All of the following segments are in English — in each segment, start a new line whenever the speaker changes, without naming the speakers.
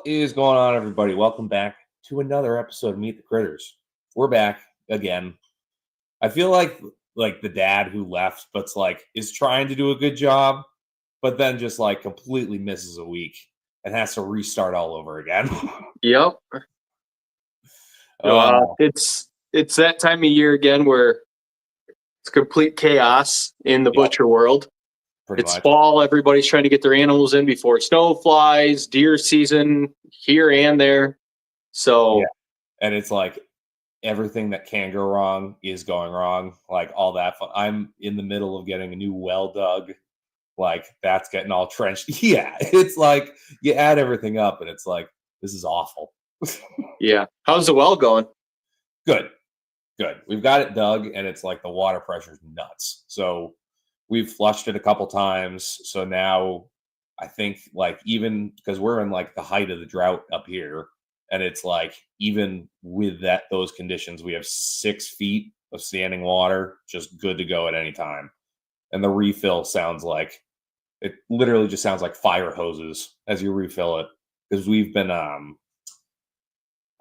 is going on, everybody? Welcome back to another episode of Meet the Critters. We're back again. I feel like the dad who left, but's is trying to do a good job, but then just completely misses a week and has to restart all over again.
Yep. It's that time of year again where it's complete chaos in the butcher world. It's fall. Everybody's trying to get their animals in before snow flies, deer season here and there. So,
and it's everything that can go wrong is going wrong. All that fun. I'm in the middle of getting a new well dug. That's getting all trenched. Yeah, it's you add everything up, and it's this is awful.
Yeah. How's the well going?
Good. We've got it dug, and it's the water pressure's nuts. So we've flushed it a couple times. So now I think even because we're in the height of the drought up here, and it's even with those conditions, we have 6 feet of standing water, just good to go at any time. And the refill sounds it literally just sounds like fire hoses as you refill it, because we've been I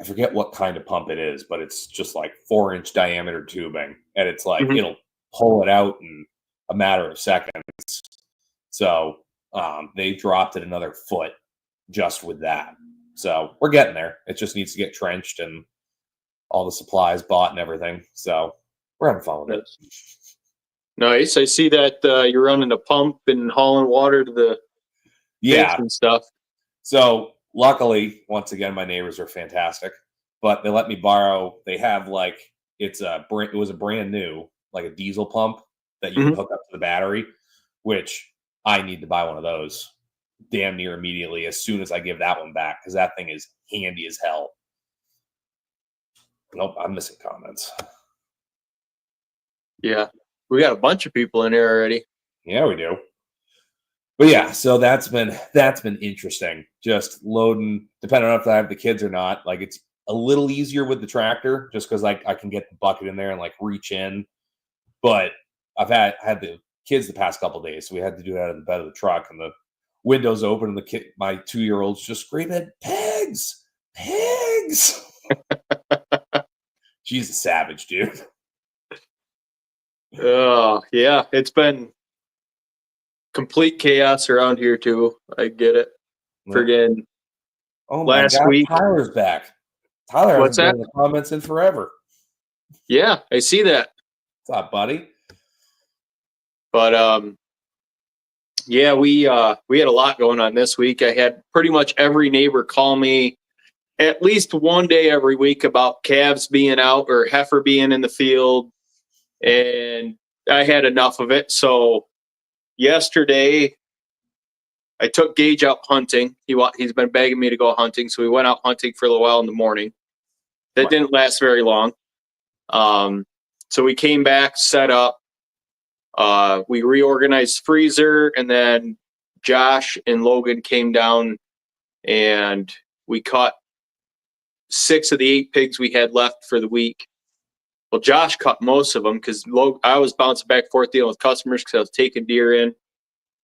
forget what kind of pump it is, but it's just 4-inch diameter tubing, and it's it'll pull it out in a matter of seconds. So they dropped it another foot just with that. So we're getting there. It just needs to get trenched and all the supplies bought and everything. So we're having fun with it.
Nice. I see that you're running a pump and hauling water to the pigs and stuff.
So luckily, once again, my neighbors are fantastic, but they let me borrow. They have it was a brand new a diesel pump that you can hook up to the battery, which I need to buy one of those damn near immediately as soon as I give that one back, because that thing is handy as hell. Nope, I'm missing comments.
Yeah, we got a bunch of people in here already.
Yeah, we do. But yeah, so that's been interesting. Just loading, depending on if I have the kids or not. It's a little easier with the tractor, just because I can get the bucket in there and reach in. But I've had the kids the past couple of days, so we had to do it out of the bed of the truck, and the windows open, and my 2-year-old's just screaming, "Pigs! Pigs!" She's a savage, dude.
Oh, yeah. It's been complete chaos around here, too. I get it. Friggin' last week.
Tyler's back. Tyler
What's
hasn't been in the comments in forever.
Yeah, I see that.
What's up, buddy?
But, yeah, we had a lot going on this week. I had pretty much every neighbor call me at least one day every week about calves being out or heifer being in the field, and I had enough of it. So yesterday, I took Gage out hunting. He's been begging me to go hunting, so we went out hunting for a little while in the morning. That didn't last very long. So we came back, set up. We reorganized freezer, and then Josh and Logan came down, and we caught 6 of the 8 pigs we had left for the week. Well, Josh caught most of them because I was bouncing back and forth dealing with customers because I was taking deer in.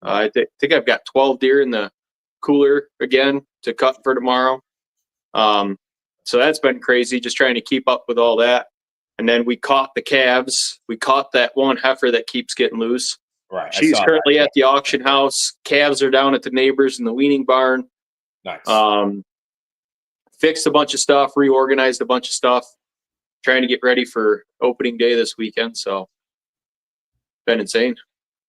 I think I've got 12 deer in the cooler again to cut for tomorrow. So that's been crazy, just trying to keep up with all that. And then we caught the calves. We caught that one heifer that keeps getting loose.
Right.
She's currently at the auction house. Calves are down at the neighbors in the weaning barn.
Nice.
Fixed a bunch of stuff, reorganized a bunch of stuff, trying to get ready for opening day this weekend. So, been insane.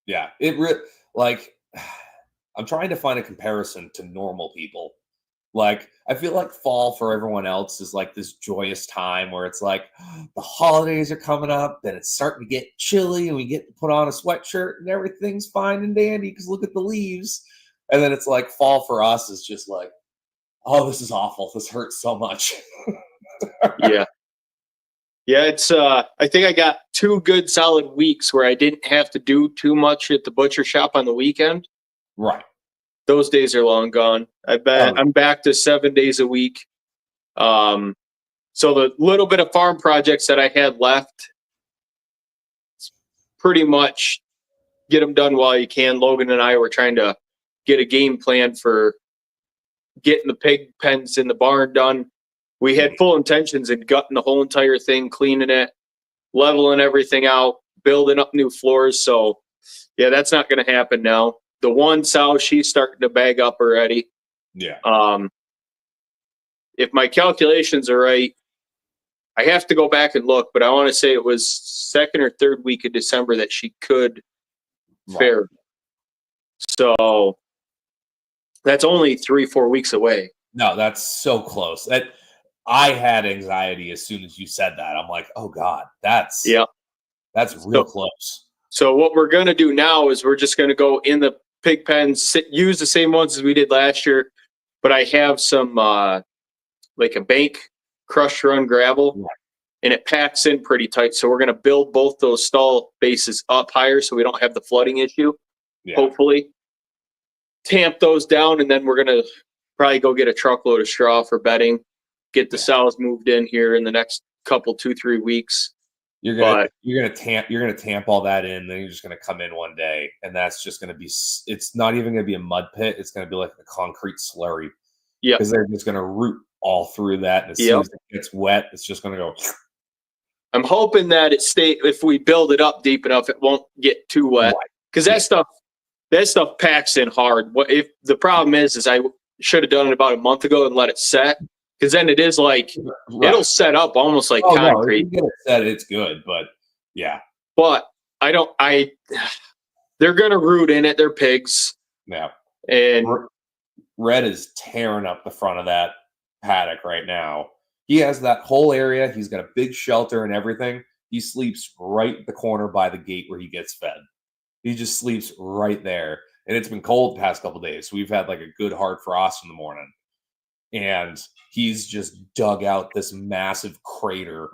Yeah. I'm trying to find a comparison to normal people. I feel fall for everyone else is this joyous time where it's the holidays are coming up, then it's starting to get chilly, and we get to put on a sweatshirt and everything's fine and dandy because look at the leaves. And then it's fall for us is just oh, this is awful. This hurts so much.
Yeah. Yeah, it's I think I got 2 good solid weeks where I didn't have to do too much at the butcher shop on the weekend.
Right.
Those days are long gone. I'm back to 7 days a week. So the little bit of farm projects that I had left, pretty much get them done while you can. Logan and I were trying to get a game plan for getting the pig pens in the barn done. We had full intentions in gutting the whole entire thing, cleaning it, leveling everything out, building up new floors. So, yeah, that's not going to happen now. The one sow, she's starting to bag up already.
Yeah.
If my calculations are right, I have to go back and look, but I want to say it was second or third week of December that she could fare. So that's only 3-4 weeks away.
No, that's so close. That I had anxiety as soon as you said that. I'm like, oh God, that's real close. So
what we're going to do now is we're just going to go in the pig pens, use the same ones as we did last year, but I have some like a bank crushed run gravel, and it packs in pretty tight. So we're going to build both those stall bases up higher so we don't have the flooding issue. Hopefully tamp those down, and then we're going to probably go get a truckload of straw for bedding, get the sows moved in here in the next couple 2-3 weeks.
You're gonna tamp all that in, then you're just gonna come in one day, and that's just gonna be. It's not even gonna be a mud pit. It's gonna be like a concrete slurry.
Yeah,
because they're just gonna root all through that, and as soon as it gets wet, it's just gonna go.
I'm hoping that if we build it up deep enough, it won't get too wet, because that stuff packs in hard. What if the problem is I should have done it about a month ago and let it set. Because then it is like it'll set up almost like concrete.
No, if you get it set, it's good, but yeah.
But they're gonna root in it. They're pigs.
Yeah.
And
Red is tearing up the front of that paddock right now. He has that whole area. He's got a big shelter and everything. He sleeps right at the corner by the gate where he gets fed. He just sleeps right there. And it's been cold the past couple of days. So we've had like a good hard frost in the morning. And he's just dug out this massive crater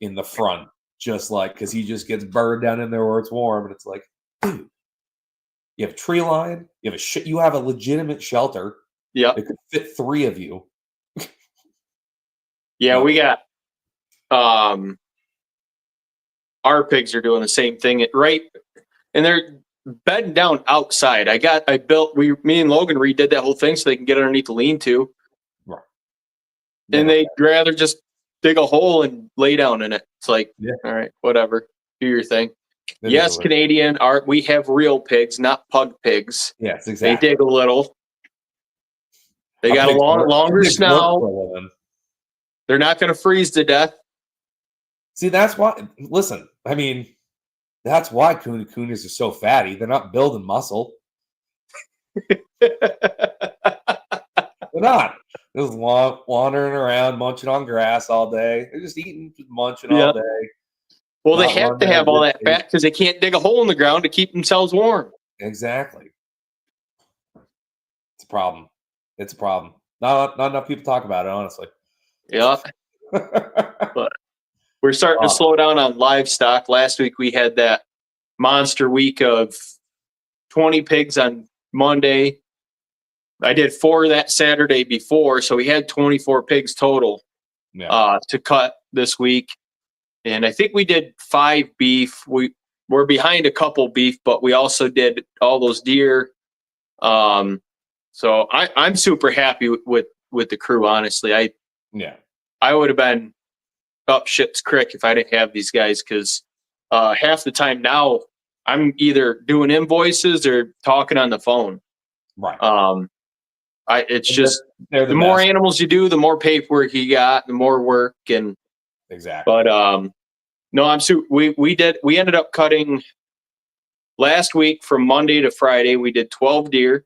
in the front, just like, because he just gets burned down in there where it's warm. And it's like, dude, you have a tree line, you have a legitimate shelter.
Yeah.
It could fit 3 of you.
Yeah, we got, our pigs are doing the same thing, right? And they're bedding down outside. Me and Logan redid that whole thing so they can get underneath the lean-to. And they'd rather just dig a hole and lay down in it. It's like, all right, whatever. Do your thing. Yes, Canadian we have real pigs, not pug pigs.
Yes, exactly.
They dig a little. They got a longer snout. They're not going to freeze to death.
See, that's why. Listen, I mean, that's why coonies are so fatty. They're not building muscle. They're not. Just wandering around, munching on grass all day. They're just eating, just munching all day.
Well, they have to have all that fat because they can't dig a hole in the ground to keep themselves warm.
Exactly. It's a problem. It's a problem. Not enough people talk about it, honestly.
Yeah. But we're starting to slow down on livestock. Last week we had that monster week of 20 pigs on Monday. I did 4 that Saturday before, so we had 24 pigs total to cut this week. And I think we did 5 beef. We're behind a couple beef, but we also did all those deer. So I'm super happy with the crew, honestly. I would have been up shit's creek if I didn't have these guys, because half the time now I'm either doing invoices or talking on the phone.
Right.
It's just the more animals you do, the more paperwork you got, the more work. And
exactly.
But no, we ended up cutting last week from Monday to Friday. We did 12 deer,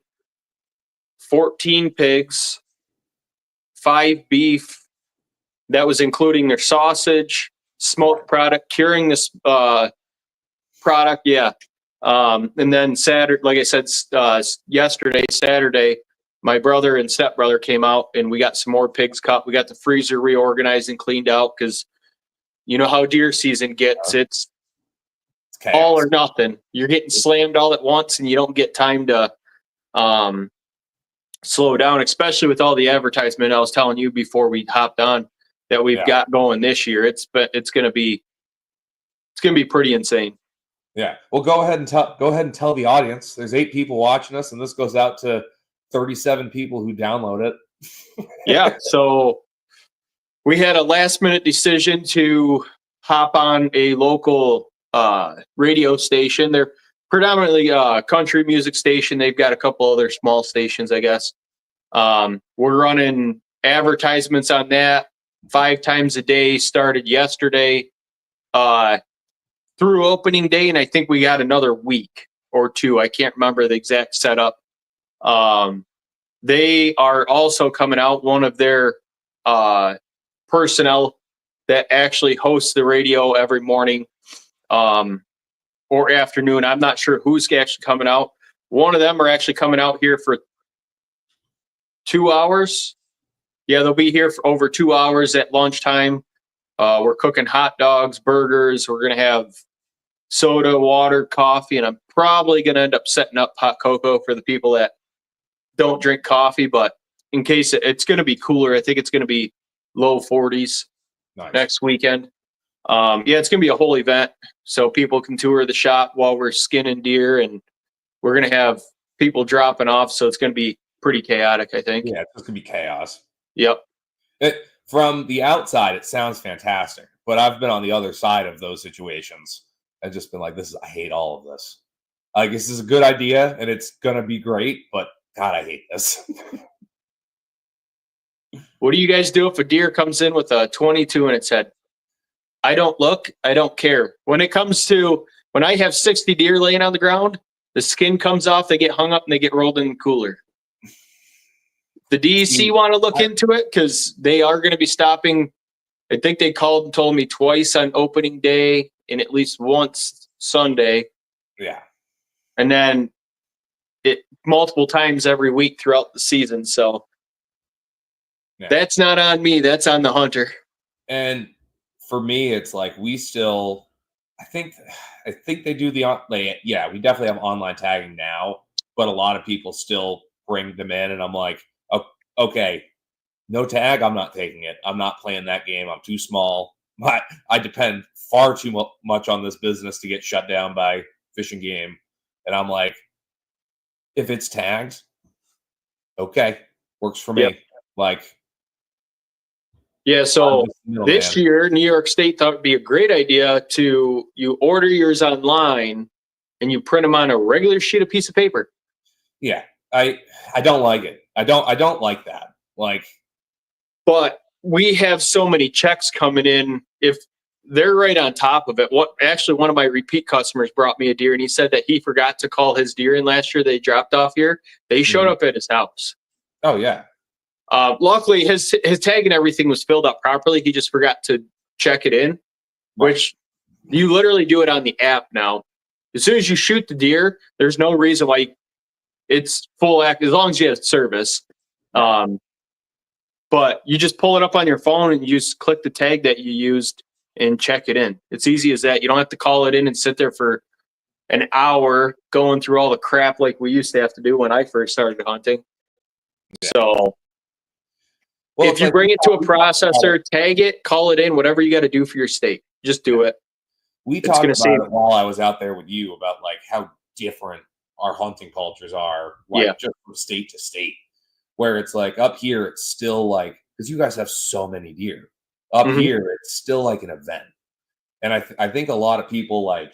14 pigs, 5 beef. That was including their sausage, smoked product, curing this product. Yeah. And then Saturday, like I said, Saturday, my brother and stepbrother came out and we got some more pigs cut. We got the freezer reorganized and cleaned out because you know how deer season gets. It's all or nothing. You're getting slammed all at once and you don't get time to slow down, especially with all the advertisement I was telling you before we hopped on that we've got going this year. It's going to be pretty insane.
Yeah. Well, go ahead and tell the audience. There's 8 people watching us, and this goes out to 37 people who download it.
Yeah. So we had a last minute decision to hop on a local radio station. They're predominantly country music station. They've got a couple other small stations, I guess. We're running advertisements on that 5 times a day, started yesterday through opening day, and I think we got another week or two. I can't remember the exact setup. They are also coming out. One of their personnel that actually hosts the radio every morning or afternoon. I'm not sure who's actually coming out. One of them are actually coming out here for 2 hours. Yeah, they'll be here for over 2 hours at lunchtime. We're cooking hot dogs, burgers. We're going to have soda, water, coffee, and I'm probably going to end up setting up hot cocoa for the people that don't drink coffee. But in case it's going to be cooler, I think it's going to be low 40s next weekend. Yeah, it's going to be a whole event, so people can tour the shop while we're skinning deer, and we're going to have people dropping off, so it's going to be pretty chaotic, I think.
Yeah, it's going to be chaos.
Yep.
From the outside, it sounds fantastic, but I've been on the other side of those situations. I've just been like, I hate all of this. Like, this is a good idea, and it's going to be great, but God, I hate this.
What do you guys do if a deer comes in with a 22 in its head? I don't look. I don't care. When it comes to when I have 60 deer laying on the ground, the skin comes off, they get hung up, and they get rolled in the cooler. The DEC want to look into it because they are going to be stopping. I think they called and told me twice on opening day and at least once Sunday.
Yeah.
And then multiple times every week throughout the season. So that's not on me. That's on the hunter.
And for me, it's like we still, I think they do we definitely have online tagging now, but a lot of people still bring them in, and I'm like, okay, no tag, I'm not taking it. I'm not playing that game. I'm too small. I depend far too much on this business to get shut down by Fish and Game, and I'm like, if it's tagged, okay, works for me.
Yep.
Like.
Yeah, so this year, New York State thought it would be a great idea to you order yours online and you print them on a regular sheet of piece of paper.
Yeah, I don't like it. I don't like that. Like,
but we have so many checks coming in. If they're right on top of it, one of my repeat customers brought me a deer, and he said that he forgot to call his deer in last year. They dropped off here. They showed up at his house.
Oh yeah.
Luckily, his tag and everything was filled out properly. He just forgot to check it in, which you literally do it on the app now. As soon as you shoot the deer, there's no reason why it's full act as long as you have service. But you just pull it up on your phone and you just click the tag that you used and check it in. It's easy as that. You don't have to call it in and sit there for an hour going through all the crap like we used to have to do when I first started hunting. Yeah. So if you bring it to a processor, tag it, call it in, whatever you got to do for your state, just do it.
We talked about it while I was out there with you about like how different our hunting cultures are, like just from state to state. Where it's like up here, it's still like, because you guys have so many deer. Up here, it's still like an event. And I think a lot of people like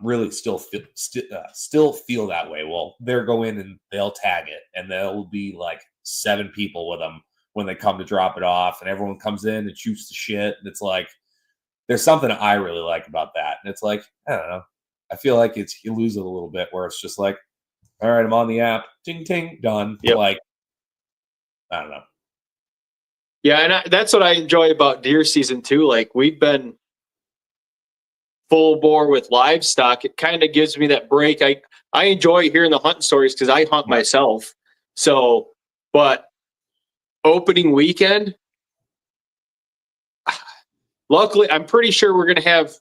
really still feel that way. Well, they'll go in and they'll tag it, and there'll be like 7 people with them when they come to drop it off, and everyone comes in and shoots the shit. And it's like, there's something I really like about that. And it's like, I don't know. I feel like you lose it a little bit where it's just like, all right, I'm on the app. Ting, ting, done. Yep. Like, I don't know.
Yeah, and that's what I enjoy about deer season too. Like, we've been full bore with livestock. It kind of gives me that break. I enjoy hearing the hunting stories because I hunt myself. So, but opening weekend, luckily, I'm pretty sure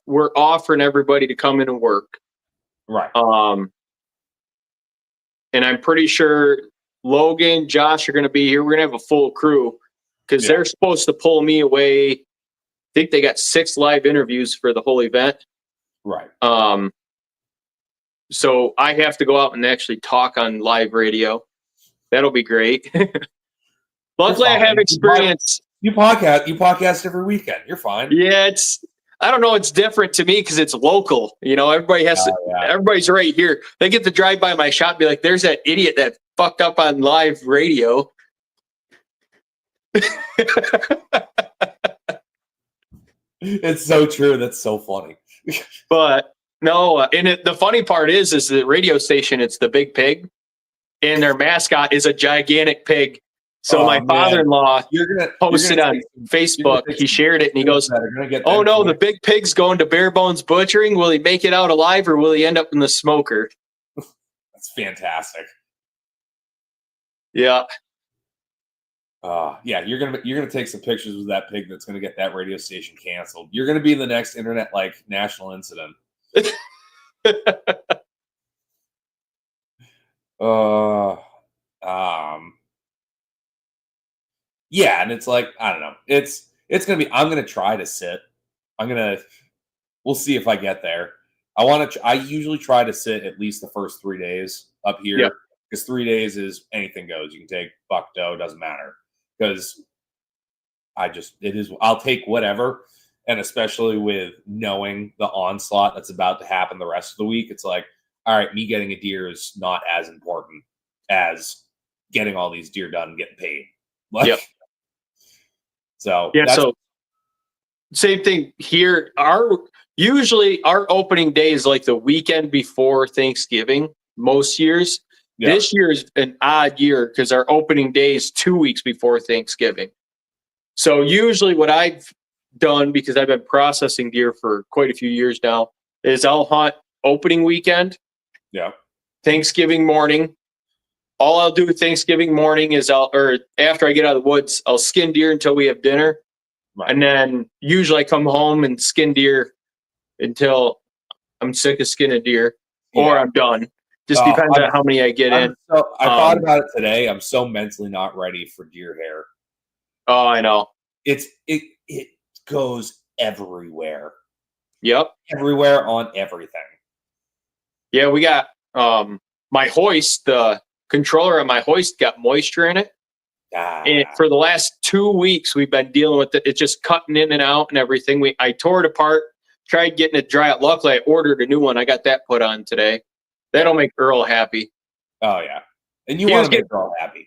we're offering everybody to come in and work.
Right.
And I'm pretty sure Logan, Josh are going to be here. We're going to have a full crew because they're supposed to pull me away. I think they got 6 live interviews for the whole event.
Right.
So I have to go out and actually talk on live radio. That'll be great. Luckily, I have experience.
You podcast every weekend. You're fine.
Yeah, I don't know. It's different to me because it's local. You know, everybody's right here. They get to drive by my shop and be like, there's that idiot that fucked up on live radio.
It's so true. That's so funny.
But no, and the funny part is the radio station, it's the Big Pig, and their mascot is a gigantic pig. So my father-in-law posted on Facebook, he shared it, and he goes, oh no, the Big Pig's going to Bare Bones Butchering. Will he make it out alive, or will he end up in the smoker?
That's fantastic.
Yeah.
Yeah, you're gonna take some pictures with that pig that's gonna get that radio station canceled. You're gonna be the next internet national incident. Yeah, and it's like, I don't know. It's gonna be. I'm gonna try to sit. We'll see if I get there. I usually try to sit at least the first 3 days up here, because 3 days is anything goes. You can take buck doe, doesn't matter. Because I'll take whatever. And especially with knowing the onslaught that's about to happen the rest of the week, it's like, all right, me getting a deer is not as important as getting all these deer done and getting paid. Like, so
same thing here. Usually our opening day is like the weekend before Thanksgiving most years. Yeah. This year is an odd year because our opening day is 2 weeks before Thanksgiving. So usually what I've done, because I've been processing deer for quite a few years now, is I'll hunt opening weekend.
Yeah.
Thanksgiving morning. All I'll do Thanksgiving morning is after I get out of the woods, I'll skin deer until we have dinner. Right. And then usually I come home and skin deer until I'm sick of skinning deer or I'm done. Just depends on how many I get in.
I thought about it today. I'm so mentally not ready for deer hair.
Oh, I know.
It goes everywhere.
Yep.
Everywhere on everything.
Yeah, we got my hoist, the controller on my hoist got moisture in it. And for the last 2 weeks, we've been dealing with it. It's just cutting in and out and everything. I tore it apart, tried getting it dry out. Luckily, I ordered a new one. I got that put on today. That'll make Earl happy.
Oh, yeah. And you want to make Earl happy.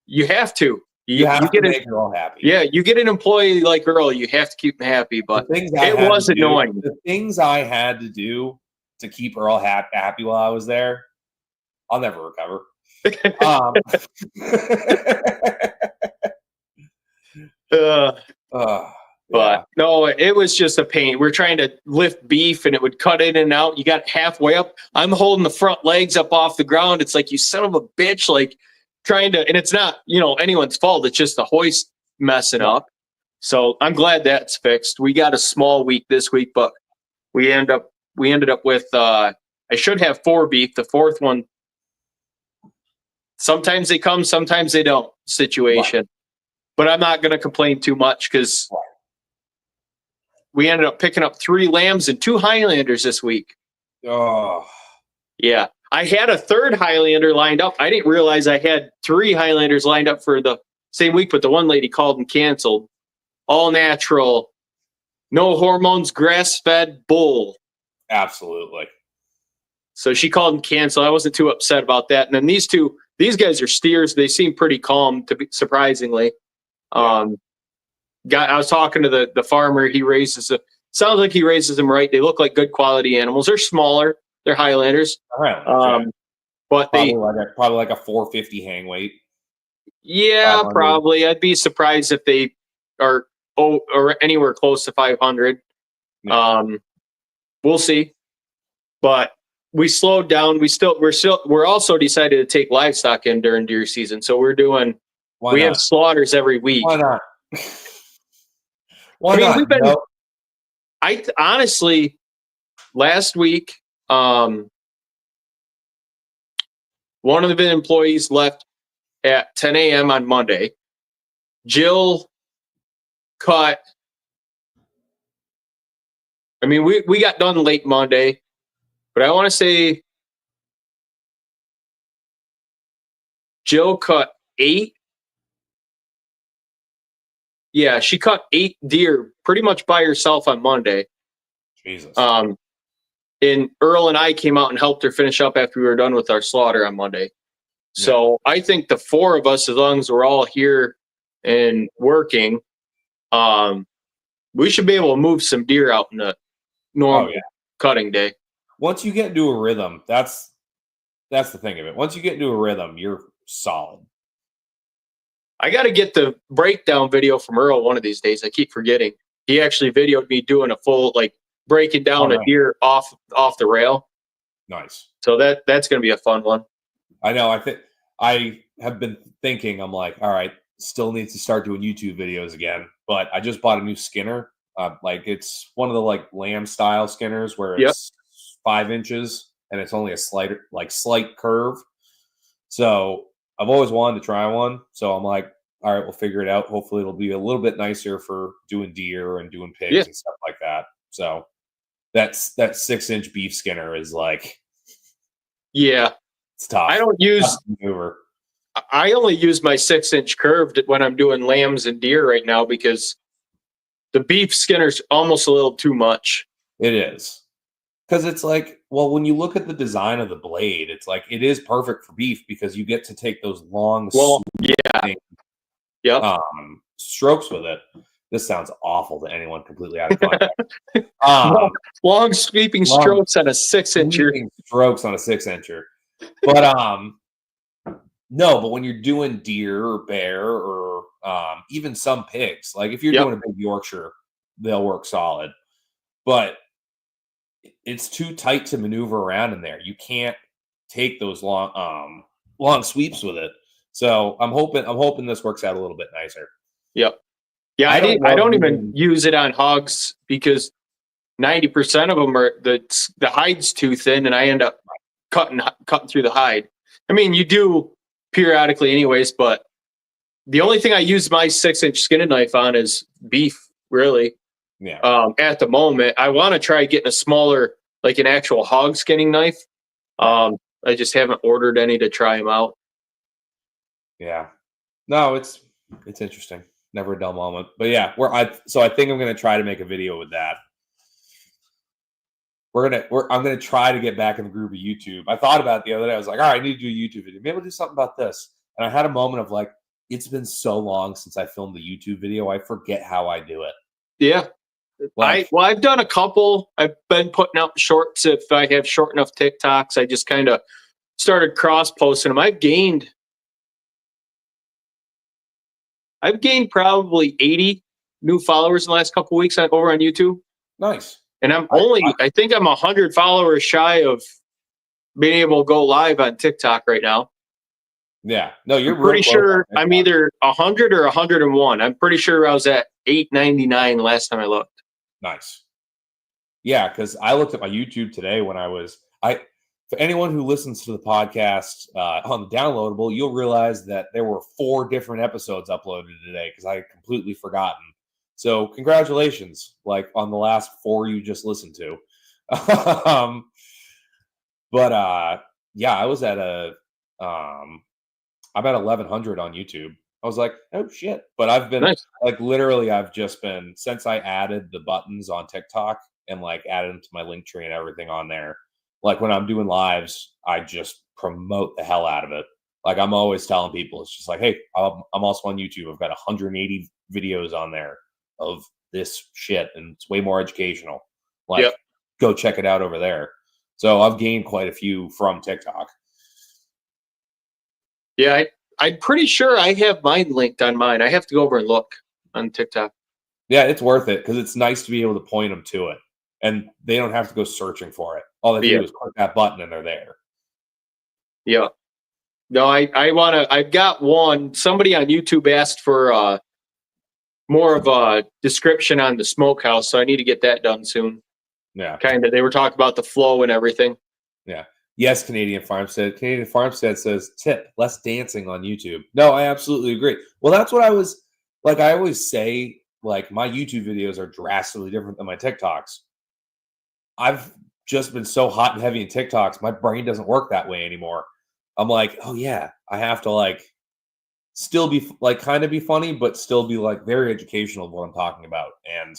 You have to.
You have to make Earl happy.
Yeah, you get an employee like Earl, you have to keep him happy. But it was annoying.
The things I had to do to keep Earl happy while I was there, I'll never recover.
But no, it was just a pain. We're trying to lift beef and it would cut in and out. You got halfway up. I'm holding the front legs up off the ground. It's like, you son of a bitch, like trying to, and it's not, anyone's fault. It's just the hoist messing up. So I'm glad that's fixed. We got a small week this week, but we ended up with, I should have 4 beef. The fourth one, sometimes they come, sometimes they don't situation. Right. But I'm not going to complain too much because we ended up picking up 3 lambs and 2 Highlanders this week.
Oh.
Yeah. I had a 3rd Highlander lined up. I didn't realize I had 3 Highlanders lined up for the same week, but the one lady called and canceled. All natural, no hormones, grass-fed bull.
Absolutely.
So she called and canceled. I wasn't too upset about that. And then these guys are steers. They seem pretty calm, surprisingly. I was talking to the farmer. He sounds like he raises them right. They look like good quality animals. They're smaller. They're Highlanders. But
probably like a 450 hang weight.
Yeah, probably. I'd be surprised if they are or anywhere close to 500. Yeah. We'll see. But we slowed down. We're also decided to take livestock in during deer season. So we have slaughters every week.
Why not? Why not?
I honestly, last week, one of the employees left at 10 a.m. on Monday. Jill cut. I mean, we got done late Monday, but I want to say Jill cut 8 Yeah, she cut 8 deer pretty much by herself on Monday.
Jesus.
And Earl and I came out and helped her finish up after we were done with our slaughter on Monday. So I think the 4 of us, as long as we're all here and working, we should be able to move some deer out in a normal cutting day.
Once you get into a rhythm, that's the thing of it. Once you get into a rhythm, you're solid.
I got to get the breakdown video from Earl one of these days. I keep forgetting. He actually videoed me doing a full, like, breaking down a deer off the rail.
Nice.
So that's going to be a fun one.
I know. I think I have been thinking, I'm like, all right, still need to start doing YouTube videos again. But I just bought a new skinner. Like, it's one of the like lamb style skinners where it's 5 inches and it's only a slight curve. So I've always wanted to try one. So I'm like, all right, we'll figure it out. Hopefully it'll be a little bit nicer for doing deer and doing pigs and stuff like that. So that 6-inch beef skinner is like, it's tough.
I don't use. I only use my 6-inch curved when I'm doing lambs and deer right now because the beef skinner's almost a little too much.
It is. Because it's like, well, when you look at the design of the blade, it's like it is perfect for beef because you get to take those long, strokes with it. This sounds awful to anyone completely out of context.
Long sweeping strokes on a 6-incher.
Strokes on a 6-incher. But no, but when you're doing deer or bear or even some pigs, like if you're doing a big Yorkshire, they'll work solid. But it's too tight to maneuver around in there. You can't take those long sweeps with it. So I'm hoping this works out a little bit nicer.
Yep. Yeah, I don't even use it on hogs because 90% of them are the hide's too thin, and I end up cutting through the hide. I mean, you do periodically, anyways, but the only thing I use my 6-inch skinning knife on is beef, really.
Yeah.
At the moment, I want to try getting a smaller, like an actual hog skinning knife. I just haven't ordered any to try them out.
Yeah. No, it's interesting. Never a dull moment. But yeah, I think I'm gonna try to make a video with that. I'm gonna try to get back in the group of YouTube. I thought about it the other day. I was like, all right, I need to do a YouTube video. Maybe we'll do something about this. And I had a moment of like, it's been so long since I filmed the YouTube video. I forget how I do it.
Yeah. I've done a couple. I've been putting out shorts if I have short enough TikToks. I just kind of started cross posting them. I've gained probably 80 new followers in the last couple of weeks over on YouTube.
Nice.
And I think I'm 100 followers shy of being able to go live on TikTok right now.
Yeah. No, you're
pretty sure I'm either 100 or 101. I'm pretty sure I was at 899 last time I looked.
Nice. Yeah, because I looked at my YouTube today when for anyone who listens to the podcast on the downloadable, you'll realize that there were 4 different episodes uploaded today because I had completely forgotten. So congratulations, like on the last 4 you just listened to. Yeah, I was at I'm at 1100 on YouTube. I was like, oh shit. But I've been like literally I've just been since I added the buttons on TikTok and like added them to my link tree and everything on there. Like when I'm doing lives, I just promote the hell out of it. Like I'm always telling people, it's just like, hey, I'm also on YouTube. I've got 180 videos on there of this shit, and it's way more educational. Like, go check it out over there. So I've gained quite a few from TikTok.
Yeah, I'm pretty sure I have mine linked on mine. I have to go over and look on TikTok.
Yeah, it's worth it because it's nice to be able to point them to it, and they don't have to go searching for it. All they do is click that button, and they're there.
Yeah. No, I want to. I've got one. Somebody on YouTube asked for more of a description on the smokehouse, so I need to get that done soon.
Yeah.
Kind of. They were talking about the flow and everything.
Yeah. Yes, Canadian Farmstead. Canadian Farmstead says, tip, less dancing on YouTube. No, I absolutely agree. Well, that's what I was, like, I always say, like, my YouTube videos are drastically different than my TikToks. I've just been so hot and heavy in TikToks, my brain doesn't work that way anymore. I'm like, oh, yeah, I have to, like, still be like kind of be funny, but still be like very educational of what I'm talking about, and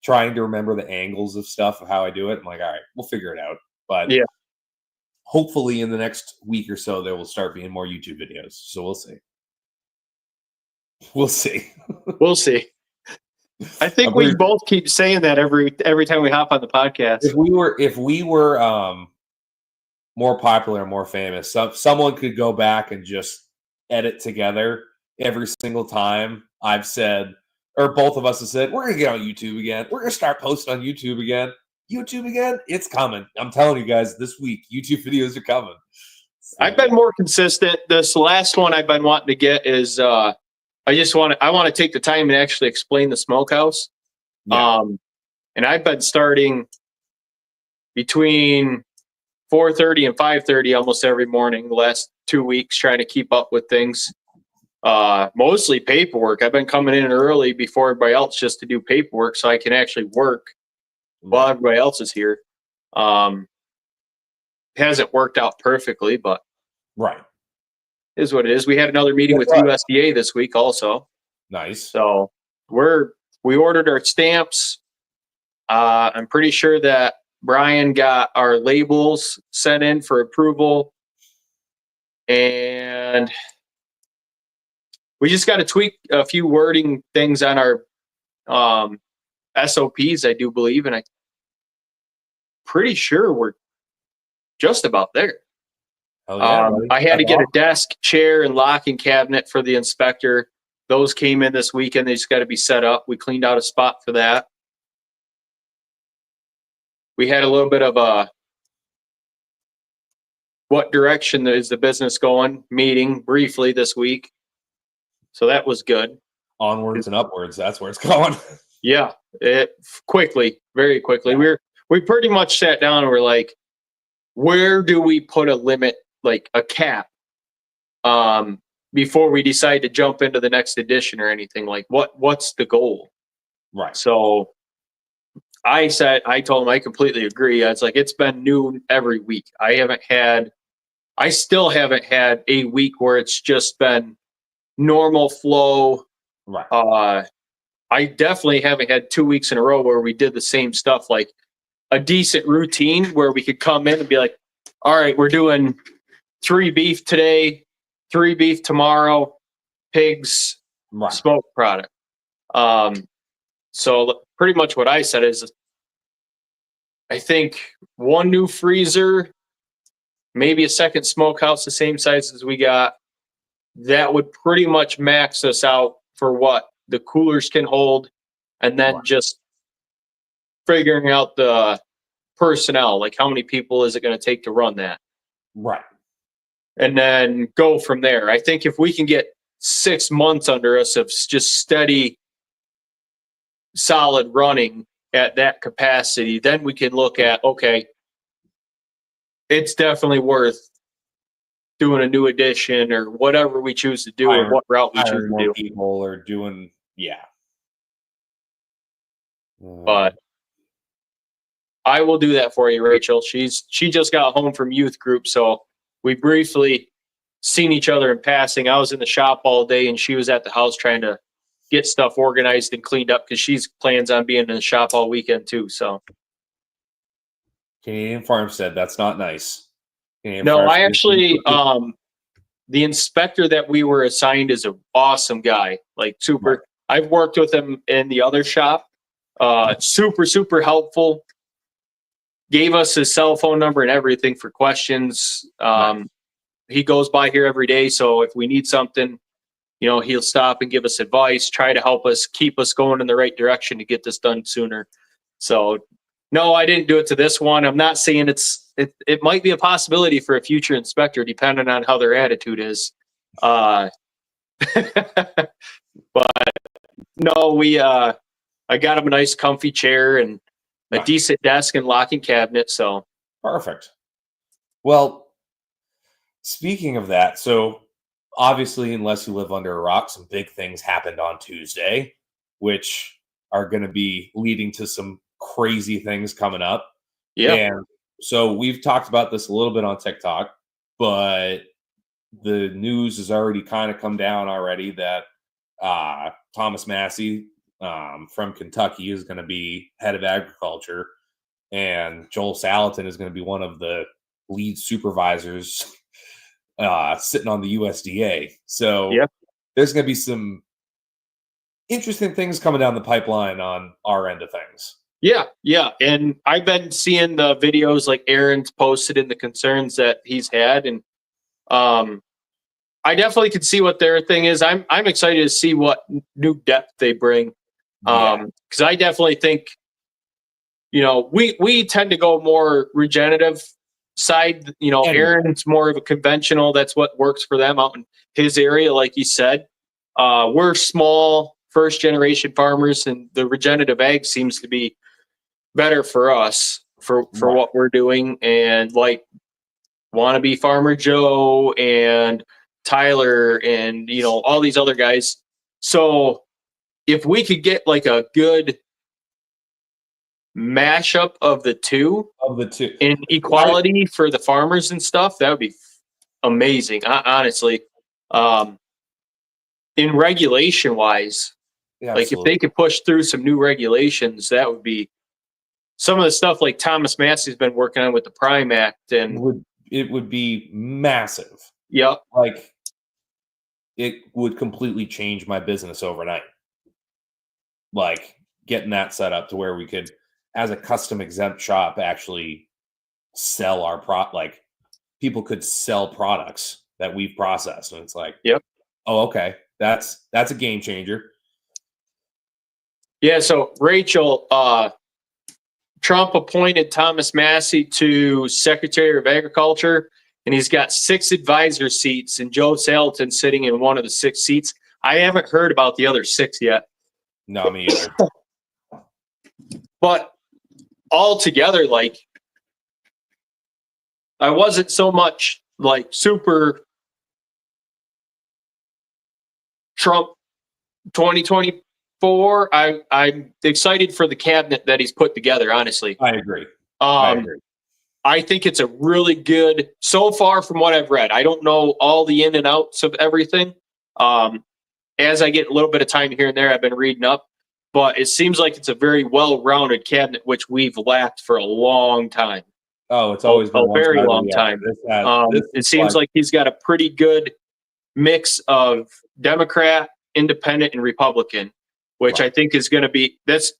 trying to remember the angles of stuff of how I do it. I'm like, all right, we'll figure it out. But
Yeah.
hopefully in the next week or so, there will start being more YouTube videos. So we'll see. We'll see.
We'll see. I think we both keep saying that every time we hop on the podcast.
If we were more popular and more famous, someone could go back and just edit together every single time I've said, or both of us have said, we're gonna get on YouTube again. We're gonna start posting on YouTube again. YouTube again, it's coming. I'm telling you guys, this week YouTube videos are coming. So,
I've been more consistent. This last one I've been wanting to get is I want to take the time and actually explain the smokehouse.
yeah.
And I've been starting between 4:30 and 5:30 almost every morning the last 2 weeks, trying to keep up with things. Mostly paperwork. I've been coming in early before everybody else just to do paperwork so I can actually work while everybody else is here. Hasn't worked out perfectly, but
right.
is what it is. We had another meeting with USDA this week also.
Nice.
So we ordered our stamps. I'm pretty sure that Brian got our labels sent in for approval. And we just got to tweak a few wording things on our SOPs, I do believe. And I'm pretty sure we're just about there.
Oh, yeah,
I had to get a desk, chair, and locking cabinet for the inspector. Those came in this weekend. They just got to be set up. We cleaned out a spot for that. We had a little bit of a what direction is the business going meeting briefly this week. So that was good.
Onwards and upwards. That's where it's going.
Yeah, quickly, very quickly.
Yeah.
We pretty much sat down and we're like, where do we put a limit, like a cap, before we decide to jump into the next edition or anything? Like what's the goal?
Right.
So I told him I completely agree. I was like, it's been new every week. I still haven't had a week where it's just been normal flow.
Right.
I definitely haven't had 2 weeks in a row where we did the same stuff, like a decent routine where we could come in and be like, all right, we're doing 3 beef today, 3 beef tomorrow, pigs,
Right.
smoked product. So pretty much what I said is, I think 1 new freezer, maybe a second smokehouse the same size as we got. That would pretty much max us out for what the coolers can hold, and then just figuring out the personnel, like how many people is it going to take to run that?
Right.
And then go from there. I think if we can get 6 months under us of just steady, solid running at that capacity, then we can look at, okay, it's definitely worth doing a new edition or whatever we choose to do, or what route we choose to do.
People or doing, yeah.
But I will do that for you, Rachel. She just got home from youth group, so we briefly seen each other in passing. I was in the shop all day, and she was at the house trying to get stuff organized and cleaned up because she plans on being in the shop all weekend too. So
Canadian Farmstead, that's not nice.
No, I actually, the inspector that we were assigned is an awesome guy, like super.
Right.
I've worked with him in the other shop. Super helpful. Gave us his cell phone number and everything for questions. He goes by here every day, so if we need something, he'll stop and give us advice, try to help us, keep us going in the right direction to get this done sooner. So, no, I didn't do it to this one. I'm not saying it might be a possibility for a future inspector, depending on how their attitude is. But no, I got him a nice comfy chair and a decent desk and locking cabinet. So
perfect. Well, speaking of that, so obviously, unless you live under a rock, some big things happened on Tuesday, which are going to be leading to some crazy things coming up.
Yeah.
And so we've talked about this a little bit on TikTok, but the news has already kind of come down already that Thomas Massey from Kentucky is going to be head of agriculture, and Joel Salatin is going to be one of the lead supervisors sitting on the USDA. So
Yep.
there's going to be some interesting things coming down the pipeline on our end of things.
Yeah, yeah. And I've been seeing the videos like Aaron's posted and the concerns that he's had. And I definitely could see what their thing is. I'm excited to see what new depth they bring. Because I definitely think, you know, we tend to go more regenerative side. You know, Aaron's more of a conventional. That's what works for them out in his area, like you said. We're small first generation farmers, and the regenerative ag seems to be better for us for what we're doing. And like wannabe Farmer Joe and Tyler and, you know, all these other guys. So if we could get like a good mashup of the two in equality for the farmers and stuff, that would be amazing. Honestly, in regulation wise, like if they could push through some new regulations, that would be some of the stuff like Thomas Massey's been working on with the Prime Act, and
it would be massive.
Yep.
Like it would completely change my business overnight. Like getting that set up to where we could, as a custom exempt shop, actually sell our like people could sell products that we've processed. And it's like,
yep.
Oh, okay. That's a game changer.
Yeah. So Rachel, Trump appointed Thomas Massey to Secretary of Agriculture, and he's got 6 advisor seats, and Joe Salatin sitting in one of the 6 seats. I haven't heard about the other 6 yet.
No, me either.
But altogether, like, I wasn't so much like super Trump 2024. I'm excited for the cabinet that he's put together, honestly.
I agree.
I think it's a really good, so far from what I've read. I don't know all the in and outs of everything. As I get a little bit of time here and there, I've been reading up, but it seems like it's a very well-rounded cabinet, which we've lacked for a long time.
Oh, it's always been
a very long time. It seems like he's got a pretty good mix of Democrat, independent, and Republican, which I think is going to be, that's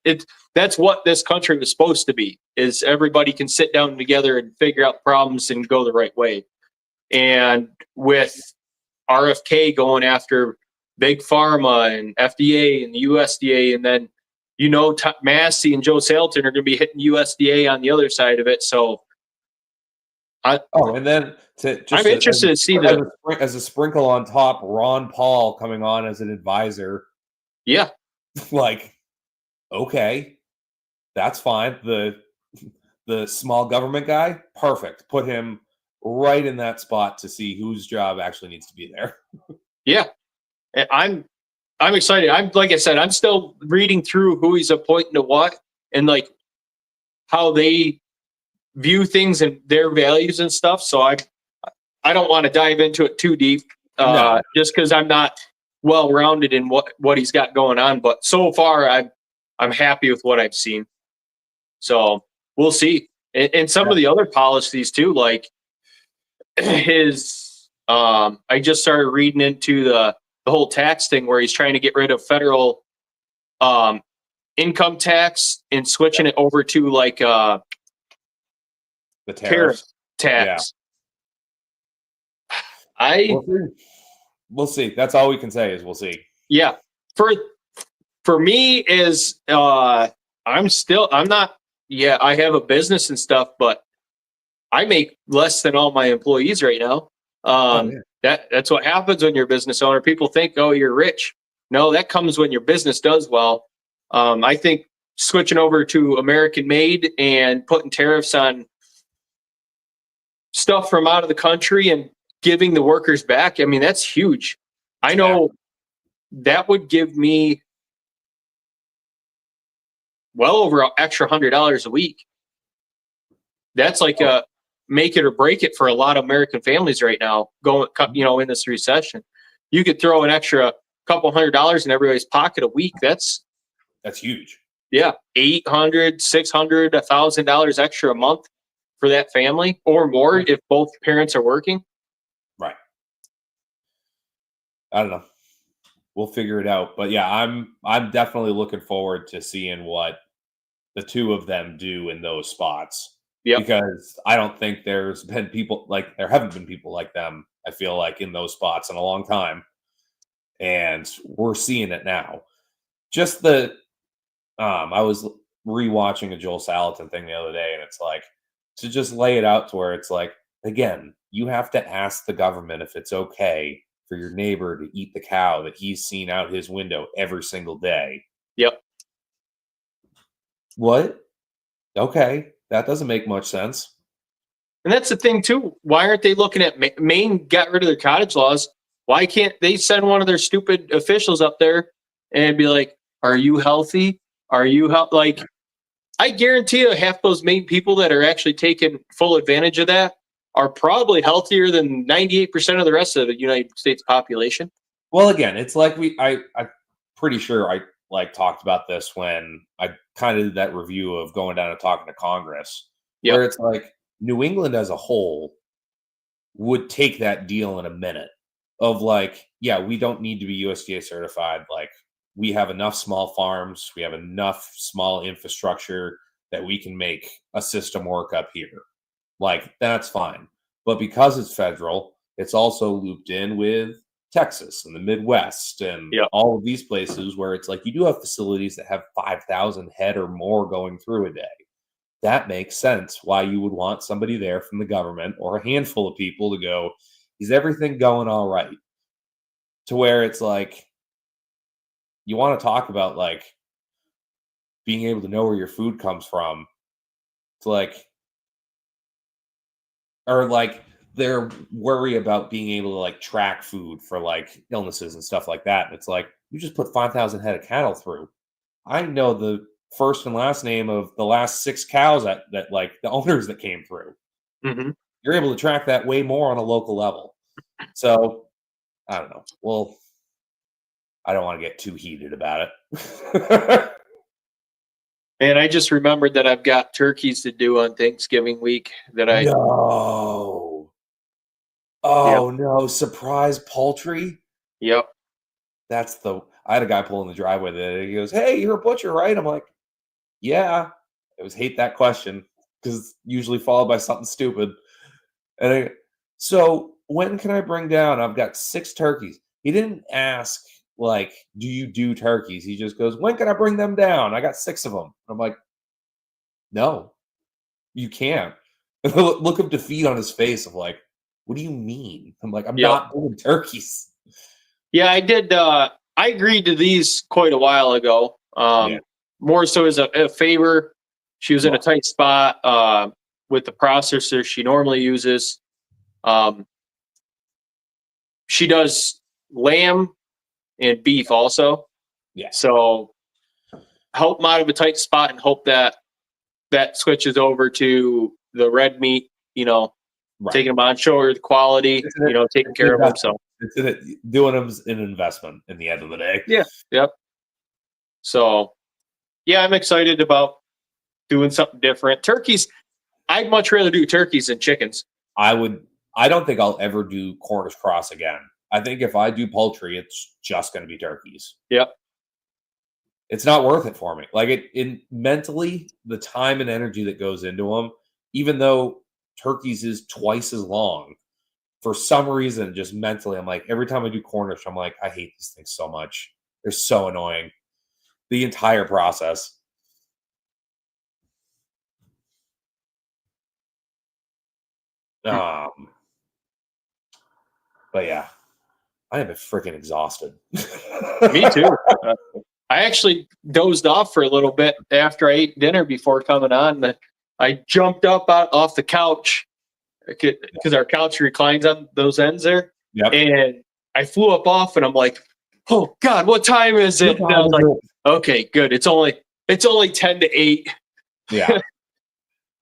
what this country was supposed to be, is everybody can sit down together and figure out problems and go the right way. And with RFK going after Big Pharma and FDA and the USDA, and then, you know, Massey and Joe Salatin are going to be hitting USDA on the other side of it. So
and then
I'm interested to see
as a sprinkle on top, Ron Paul coming on as an advisor.
Yeah.
Like, okay, that's fine. The small government guy, perfect. Put him right in that spot to see whose job actually needs to be there.
Yeah. I'm excited. Like I said, I'm still reading through who he's appointing to what, and like how they view things and their values and stuff. So I don't want to dive into it too deep, just because I'm not well-rounded in what he's got going on. But so far, I'm happy with what I've seen. So we'll see. And some of the other policies too, like his, I just started reading into the whole tax thing where he's trying to get rid of federal income tax and switching it over to like the tariff tax.
Yeah. We'll see. That's all we can say is we'll see.
Yeah. For me is I have a business and stuff, but I make less than all my employees right now. That's what happens when you're a business owner. People think, oh, you're rich. No, that comes when your business does well. I think switching over to American made and putting tariffs on stuff from out of the country and giving the workers back, I mean, that's huge. I know that would give me well over an extra $100 a week. That's like make it or break it for a lot of American families right now. In this recession, you could throw an extra couple $100 in everybody's pocket a week. That's
huge.
Yeah, $800, $600, $1,000 extra a month for that family or more if both parents are working.
Right. I don't know. We'll figure it out. But yeah, I'm definitely looking forward to seeing what the two of them do in those spots.
Yep.
Because I don't think there haven't been people like them, I feel like, in those spots in a long time. And we're seeing it now. Just I was rewatching a Joel Salatin thing the other day, and it's like, to just lay it out to where it's like, again, you have to ask the government if it's okay for your neighbor to eat the cow that he's seen out his window every single day.
Yep.
What? Okay. That doesn't make much sense.
And that's the thing too. Why aren't they looking at Maine got rid of their cottage laws? Why can't they send one of their stupid officials up there and be like, are you healthy? Are you like, I guarantee you half those Maine people that are actually taking full advantage of that are probably healthier than 98% of the rest of the United States population.
Well, again, it's like I'm pretty sure I talked about this when I kind of did that review of going down and talking to Congress, where it's like New England as a whole would take that deal in a minute of like, yeah, we don't need to be USDA certified. Like, we have enough small farms, we have enough small infrastructure that we can make a system work up here. Like, that's fine. But because it's federal, it's also looped in with Texas and the Midwest and all of these places where it's like you do have facilities that have 5,000 head or more going through a day. That makes sense why you would want somebody there from the government or a handful of people to go, is everything going all right? To where it's like, you want to talk about like being able to know where your food comes from. It's like, or like their worry about being able to like track food for like illnesses and stuff like that. And it's like, you just put 5,000 head of cattle through. I know the first and last name of the last 6 cows that like the owners that came through.
Mm-hmm.
You're able to track that way more on a local level. So I don't know. Well, I don't want to get too heated about it.
And I just remembered that I've got turkeys to do on Thanksgiving week that I
No. Oh no, surprise poultry?
Yep.
I had a guy pull in the driveway that he goes, "Hey, you're a butcher, right?" I'm like, "Yeah." I always hate that question because it's usually followed by something stupid. And so when can I bring down? I've got 6 turkeys. He didn't ask like, do you do turkeys? He just goes, when can I bring them down? I got 6 of them. I'm like, no, you can't. Look of defeat on his face of like, what do you mean? I'm like, I'm not doing turkeys.
Yeah, I did. I agreed to these quite a while ago. More so as a favor. She was in a tight spot with the processor she normally uses. She does lamb and beef also.
Yeah.
So help them out of a tight spot and hope that switches over to the red meat, taking them on, show her the quality, taking care of them. So
doing them is an investment in the end of the day.
Yeah. Yep. So yeah, I'm excited about doing something different. Turkeys, I'd much rather do turkeys than chickens.
I don't think I'll ever do Cornish cross again. I think if I do poultry, it's just going to be turkeys.
Yep.
It's not worth it for me. Like mentally, the time and energy that goes into them, even though turkeys is twice as long, for some reason, just mentally, I'm like, every time I do Cornish, I'm like, I hate these things so much. They're so annoying. The entire process. But yeah, I am freaking exhausted.
Me too. I actually dozed off for a little bit after I ate dinner before coming on. I jumped up off the couch because our couch reclines on those ends there.
Yep.
And I flew up off and I'm like, oh God, what time is it? And I was like, okay, good. It's only 10 to 8.
Yeah.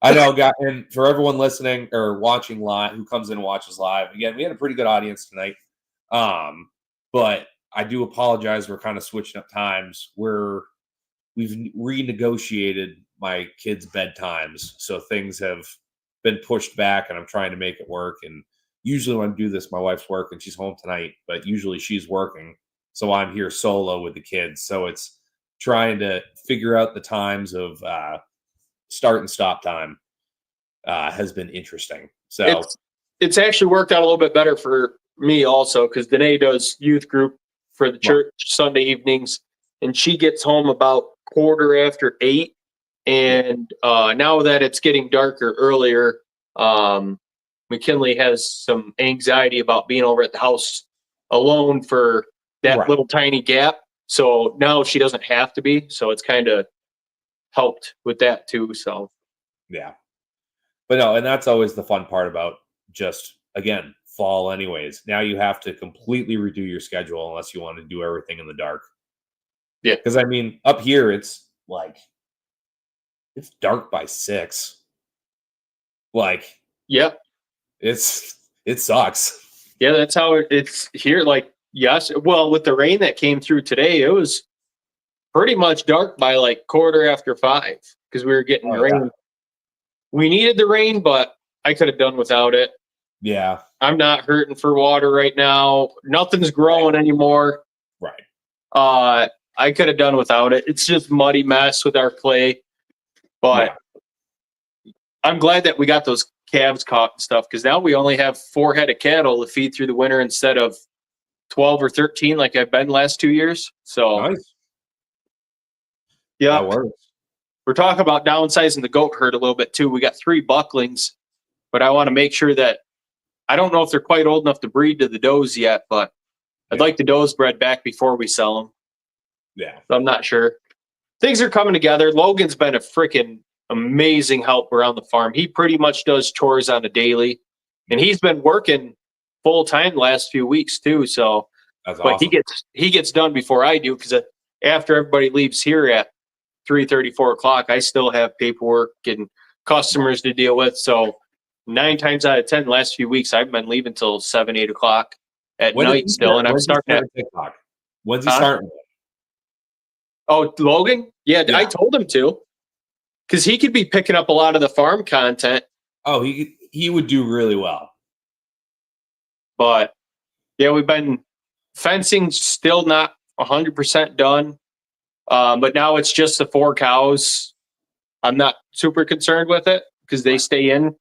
I know, and for everyone listening or watching live, who comes in and watches live, again, we had a pretty good audience tonight. But I do apologize. We're kind of switching up times. We've renegotiated my kids' bedtimes, so things have been pushed back, and I'm trying to make it work. And usually when I do this, my wife's working. She's home tonight, but usually she's working, so I'm here solo with the kids. So it's trying to figure out the times of start and stop time has been interesting. So
it's actually worked out a little bit better for me also, because Danae does youth group for the church Sunday evenings, and she gets home about 8:15. And now that it's getting darker earlier, McKinley has some anxiety about being over at the house alone for that little tiny gap. So now she doesn't have to be. So it's kind of helped with that too. So
yeah. But no, and that's always the fun part about just, again, fall anyways. Now you have to completely redo your schedule unless you want to do everything in the dark.
Yeah.
Because, I mean, up here, it's like, it's dark by 6. Like,
yeah,
it sucks.
Yeah, that's how it's here. Like, yes, well, with the rain that came through today, it was pretty much dark by like 5:15 because we were getting rain. Yeah. We needed the rain, but I could have done without it.
Yeah.
I'm not hurting for water right now. Nothing's growing anymore.
Right.
I could have done without it. It's just muddy mess with our clay. But I'm glad that we got those calves caught and stuff, because now we only have 4 head of cattle to feed through the winter instead of 12 or 13 like I've been the last 2 years. So
nice.
Yeah.
That works.
We're talking about downsizing the goat herd a little bit too. We got 3 bucklings, but I want to make sure that I don't know if they're quite old enough to breed to the does yet, but I'd like the does bred back before we sell them.
Yeah.
So I'm not sure. Things are coming together. Logan's been a freaking amazing help around the farm. He pretty much does chores on a daily, and he's been working full time the last few weeks too. So,
that's
but
awesome.
he gets done before I do, because after everybody leaves here at 3:30, 4 o'clock, I still have paperwork and customers to deal with. So 9 times out of 10, the last few weeks, I've been leaving till 7, 8 o'clock at night still, and I'm starting at
TikTok. When's he starting?
Oh, Logan? Yeah, I told him to, because he could be picking up a lot of the farm content.
Oh, he would do really well.
But yeah, we've been fencing, still not 100% done. But now it's just the 4 cows. I'm not super concerned with it because they stay in.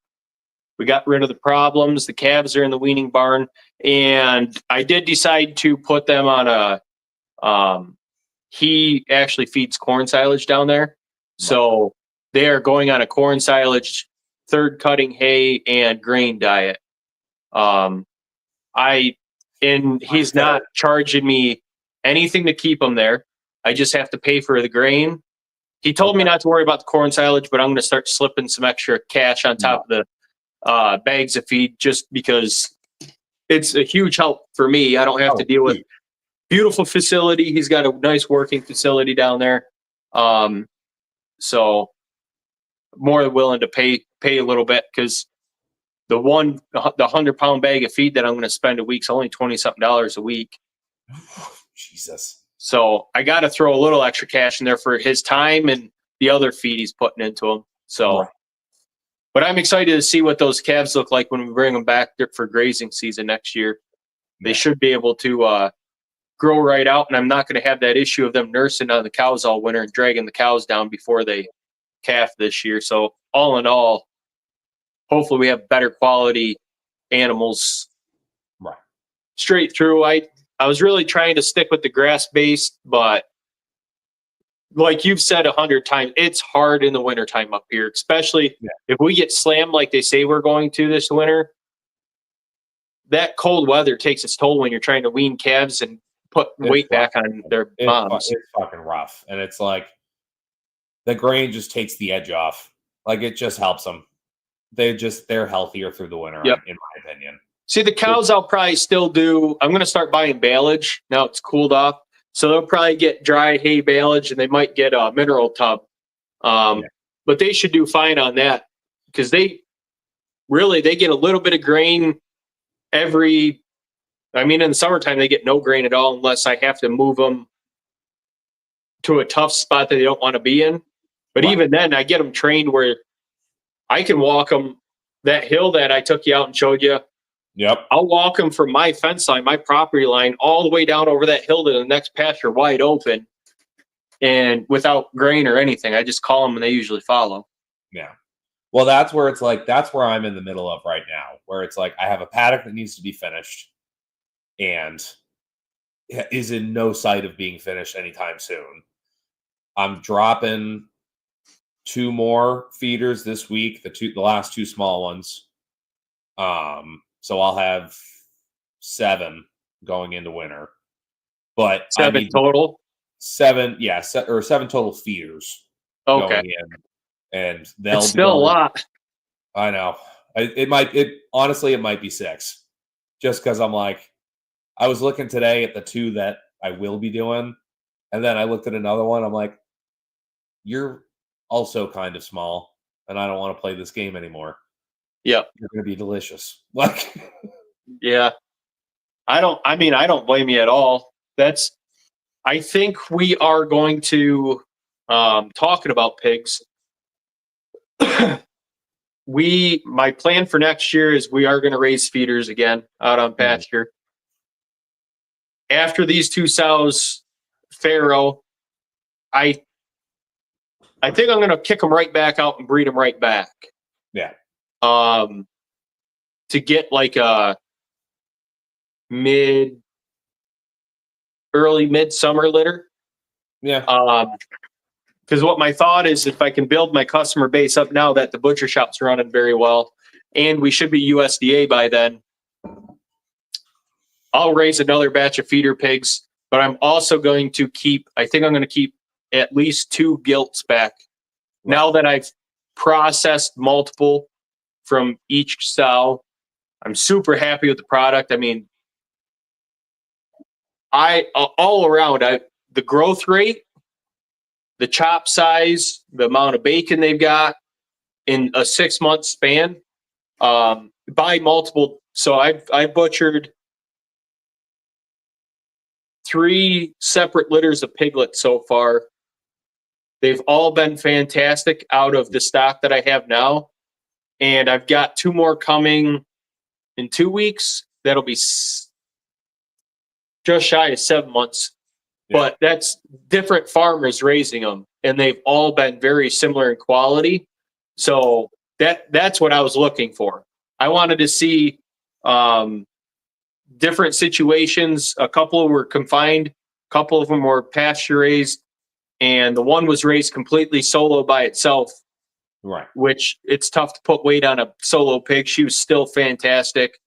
We got rid of the problems. The calves are in the weaning barn, and I did decide to put them on a. He actually feeds corn silage down there, so they are going on a corn silage, 3rd cutting hay and grain diet. He's not charging me anything to keep them there. I just have to pay for the grain. He told me not to worry about the corn silage, but I'm going to start slipping some extra cash on top of the bags of feed, just because it's a huge help for me. I don't have to deal with beautiful facility. He's got a nice working facility down there. So more than willing to pay a little bit, because the 100-pound bag of feed that I'm going to spend a week's only $20-something a week.
Jesus.
So I got to throw a little extra cash in there for his time and the other feed he's putting into them. So, but I'm excited to see what those calves look like when we bring them back for grazing season next year. They should be able to grow right out, and I'm not going to have that issue of them nursing on the cows all winter and dragging the cows down before they calf this year. So all in all, hopefully we have better quality animals straight through. I was really trying to stick with the grass-based, but like you've said 100 times, it's hard in the wintertime up here, especially if we get slammed like they say we're going to this winter. That cold weather takes its toll when you're trying to wean calves and put weight back on their moms.
It's fucking rough. And it's like the grain just takes the edge off. Like, it just helps them. They're healthier through the winter, in my opinion.
See, the cows I'll probably still do. I'm going to start buying baleage. Now it's cooled off. So they'll probably get dry hay baleage, and they might get a mineral tub. But they should do fine on that. because they get a little bit of grain in the summertime, they get no grain at all unless I have to move them to a tough spot that they don't want to be in. But even then, I get them trained where I can walk them that hill that I took you out and showed you.
Yep.
I'll walk them from my fence line, my property line, all the way down over that hill to the next pasture wide open and without grain or anything. I just call them and they usually follow.
Yeah. Well, that's where it's like, that's where I'm in the middle of right now, where it's like I have a paddock that needs to be finished and is in no sight of being finished anytime soon. I'm dropping 2 more feeders this week, the last 2 small ones. So I'll have 7 going into winter. But
7 total?
7, yeah, 7 total feeders going in. And they'll
it's still a lot.
I know. It honestly might be 6. Just because I'm like, I was looking today at the 2 that I will be doing, and then I looked at another one. I'm like, you're also kind of small, and I don't want to play this game anymore.
Yep.
You're going to be delicious. Like,
yeah. I don't blame you at all. I think we are going to, talking about pigs. My plan for next year is we are going to raise feeders again out on pasture. After these 2 sows, Pharaoh, I think I'm going to kick them right back out and breed them right back.
Yeah.
To get like a early midsummer litter.
Yeah.
Because what my thought is, if I can build my customer base up now that the butcher shop's running very well, and we should be USDA by then, I'll raise another batch of feeder pigs. But I'm also going to keep at least 2 gilts back. Right. Now that I've processed multiple from each sow, I'm super happy with the product. I mean, all around, the growth rate, the chop size, the amount of bacon they've got in a 6-month span, by multiple. So I butchered 3 separate litters of piglets so far. They've all been fantastic out of the stock that I have now. And I've got 2 more coming in 2 weeks. That'll be just shy of 7 months. Yeah. But that's different farmers raising them. And they've all been very similar in quality. So that's what I was looking for. I wanted to see different situations. A couple were confined. A couple of them were pasture raised. And the one was raised completely solo by itself.
Right.
Which it's tough to put weight on a solo pig. She was still fantastic.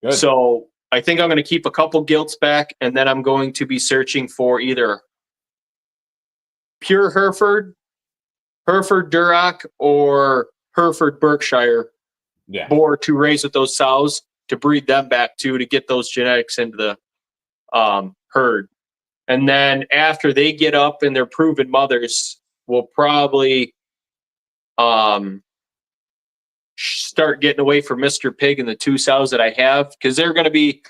Good. So I think I'm going to keep a couple gilts back, and then I'm going to be searching for either pure Hereford Duroc, or Hereford Berkshire boar to raise with those sows to breed them back to get those genetics into the herd. And then after they get up and they're proven mothers, we'll probably start getting away from Mr. Pig and the 2 sows that I have, because they're going to be,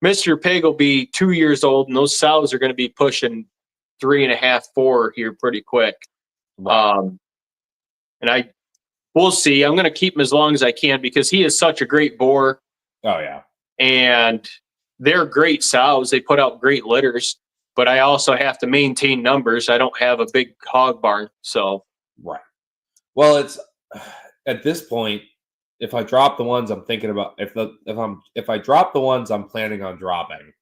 Mr. Pig will be 2 years old, and those sows are going to be pushing 3.5, 4 here pretty quick. Right. And we'll see. I'm going to keep him as long as I can because he is such a great boar.
Oh yeah.
And they're great sows. They put out great litters, but I also have to maintain numbers. I don't have a big hog barn, so.
Right. Well, it's at this point, if I drop the ones I'm thinking about, if I drop the ones I'm planning on dropping,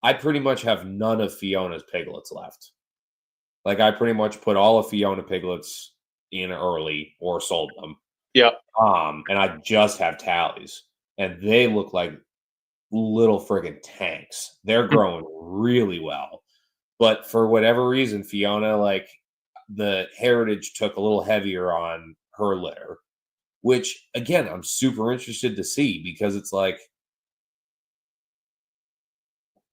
I pretty much have none of Fiona's piglets left. Like, I pretty much put all of Fiona piglets in early or sold them.
Yep.
And I just have tallies, and they look like little friggin' tanks. They're growing really well, but for whatever reason, Fiona, like, the heritage took a little heavier on her litter, which again, I'm super interested to see, because it's like,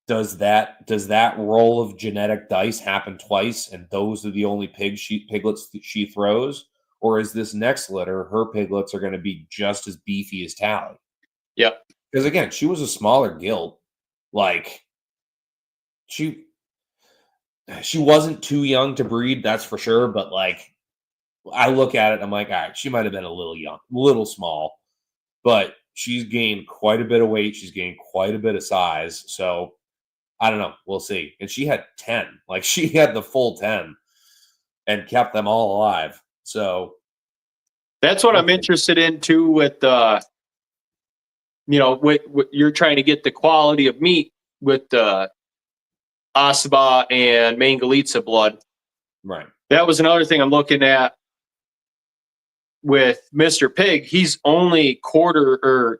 does that roll of genetic dice happen twice and those are the only piglets that she throws? or is this next litter, her piglets are going to be just as beefy as Tally?
Yep.
Because again, she was a smaller gilt. Like she wasn't too young to breed, that's for sure. But like I look at it, I'm like, all right, she might have been a little young, little small, but she's gained quite a bit of weight. She's gained quite a bit of size. So I don't know. We'll see. And she had 10. Like she had the full 10 and kept them all alive. So
that's what I'm interested in too with with you're trying to get the quality of meat with the Ossabaw and Mangalitsa blood.
Right.
That was another thing I'm looking at with Mr. Pig. He's only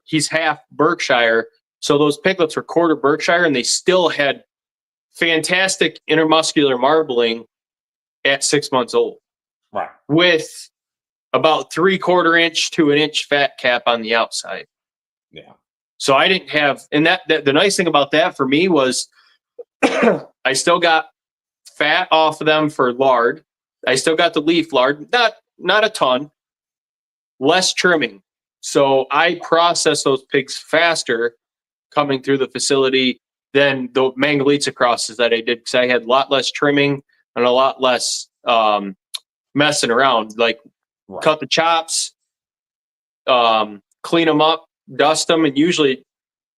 he's half Berkshire. So those piglets were quarter Berkshire, and they still had fantastic intermuscular marbling at 6 months old.
Right.
With about 3/4 inch to an inch fat cap on the outside.
Yeah.
So I didn't have, and that the nice thing about that for me was I still got fat off of them for lard. I still got the leaf lard, not a ton, less trimming. So I process those pigs faster coming through the facility than the Mangalitsa crosses that I did, because I had a lot less trimming and a lot less messing around. Like cut the chops, clean them up, dust them, and usually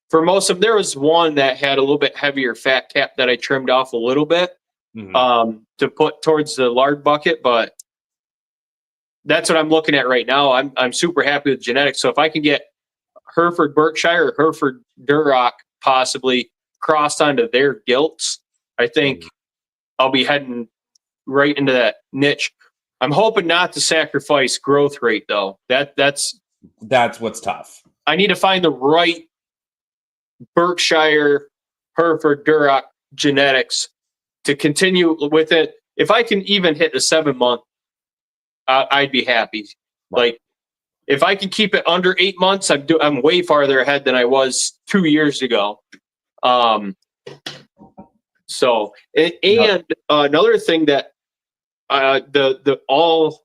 for most of them, there was one that had a little bit heavier fat cap that I trimmed off a little bit to put towards the lard bucket, but that's what I'm looking at right now. I'm super happy with genetics. So if I can get Hereford Berkshire or Hereford Duroc possibly crossed onto their gilts, I think I'll be heading right into that niche. I'm hoping not to sacrifice growth rate though. That's
what's tough.
I need to find the right Berkshire Hereford Duroc genetics to continue with it. If I can even hit the 7 month, I'd be happy. Like if I can keep it under 8 months, I'm way farther ahead than I was 2 years ago. So another thing that the all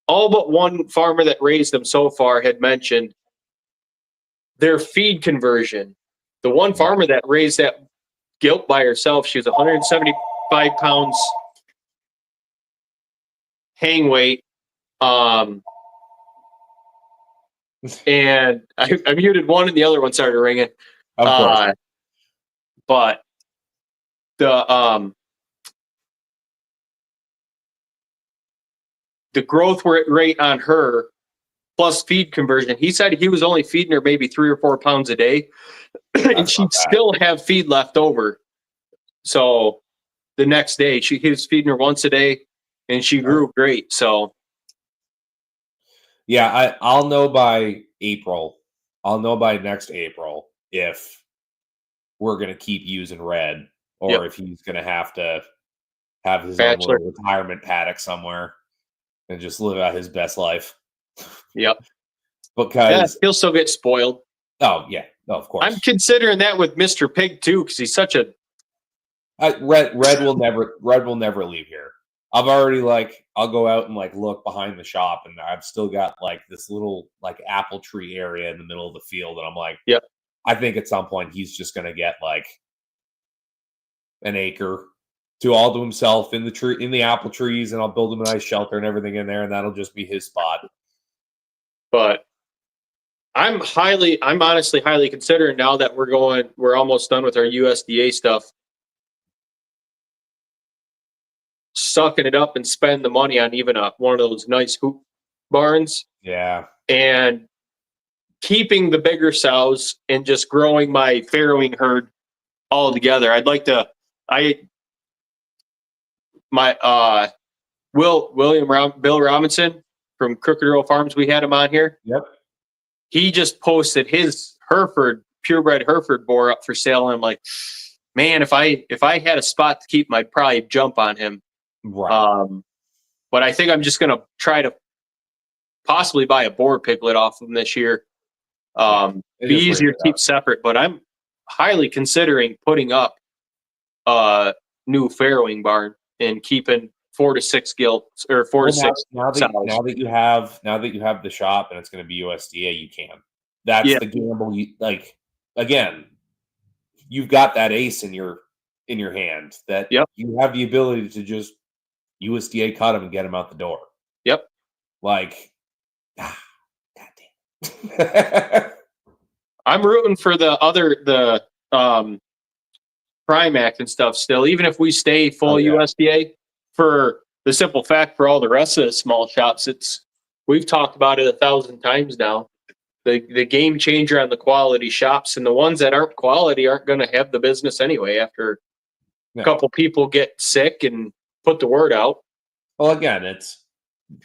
but one farmer that raised them so far had mentioned their feed conversion. The one farmer that raised that gilt by herself, she was 175 pounds hang weight. And I muted one and the other one started ringing.
Of course.
But the growth rate on her plus feed conversion, he said he was only feeding her maybe 3 or 4 pounds a day, and she'd still have feed left over. So the next day he was feeding her once a day, and she grew great. So
yeah, I'll know by April. I'll know by next April if we're going to keep using Red or if he's going to have his own little retirement paddock somewhere and just live out his best life.
Yep.
Because
he'll still get spoiled.
Oh yeah, no, of course.
I'm considering that with Mr. Pig too, because he's such a
Red will never leave here. I've already I'll go out and look behind the shop, and I've still got this little apple tree area in the middle of the field, and I'm like,
yep.
I think at some point he's just gonna get an acre all to himself in the apple trees, and I'll build him a nice shelter and everything in there, and that'll just be his spot.
But I'm honestly highly considering, now that we're almost done with our USDA stuff, sucking it up and spend the money on even one of those nice hoop barns.
Yeah.
And keeping the bigger sows and just growing my farrowing herd all together. I'd like to, Bill Robinson from Crooked Row Farms, we had him on here.
Yep.
He just posted his Hereford, purebred Hereford boar up for sale. And I'm like, man, if I had a spot to keep him, I'd probably jump on him.
Right.
But I think I'm just going to try to possibly buy a boar piglet off of him this year. Be easier to keep separate, but I'm highly considering putting up a new farrowing barn and keeping 4 to 6 gilts or 4 to 6
now that you have the shop and it's going to be USDA, you can. That's the gamble. You like again. You've got that ace in your hand that you have the ability to just USDA cut them and get them out the door.
Yep.
Like, God damn.
I'm rooting for the Primac and stuff still, even if we stay full USDA, for the simple fact for all the rest of the small shops, we've talked about it 1,000 times now. The game changer on the quality shops, and the ones that aren't quality aren't going to have the business anyway after a couple people get sick and put the word out.
Well, again,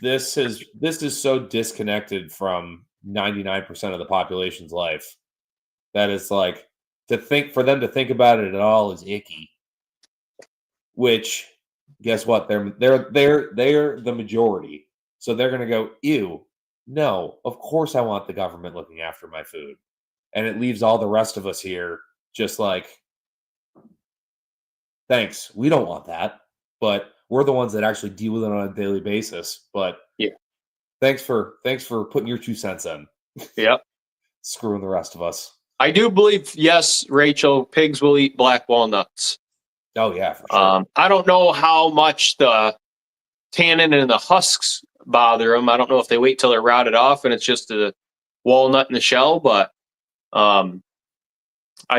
this is so disconnected from 99% of the population's life that it's like for them to think about it at all is icky. Which, guess what? They're the majority, so they're going to go, ew. No, of course I want the government looking after my food. And it leaves all the rest of us here just like, thanks, we don't want that. But we're the ones that actually deal with it on a daily basis. But thanks for putting your 2 cents in.
Yep.
Screwing the rest of us.
I do believe, yes, Rachel, pigs will eat black walnuts.
Oh, yeah, for sure.
I don't know how much the tannin and the husks bother them. I don't know if they wait till they're rotted off and it's just a walnut in the shell, but I